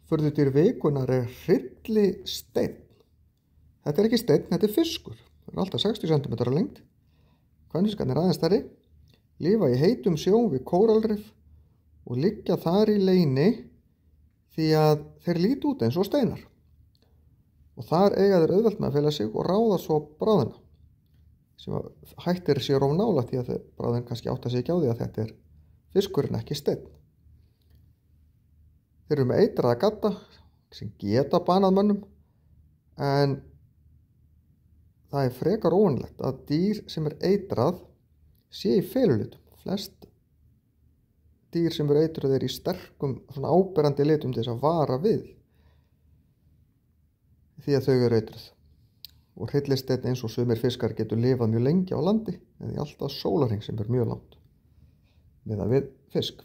Furðudýr vikunnar hryllisteinn. Þetta ekki steinn, þetta fiskur. Það alltaf 60 cm á lengd. Kvenfiskarnir aðeins stærri, lifa í heitum sjó við kóralrif og liggja þar í leyni því að þeir líti út eins og steinar. Og þar eiga þeir auðvelt með að fela sig og ráða svo bráðina, sem hættir sér of nálægt því að bráðin kannski átta sig ekki á því að þetta fiskurinn ekki steinn. Þeir eru með eitraða gadda sem geta banað mönnum, en það frekar óvanalegt að dýr sem eitrað sé í felulitum. Flest dýr sem eitruð í sterkum, svona áberandi litum til þess að vara við því að þau eru eitruð. Og hryllisteinn eins og sumir fiskar getur lifað mjög lengi á landi eða í alltaf sólarhring sem mjög langt miðað við fisk.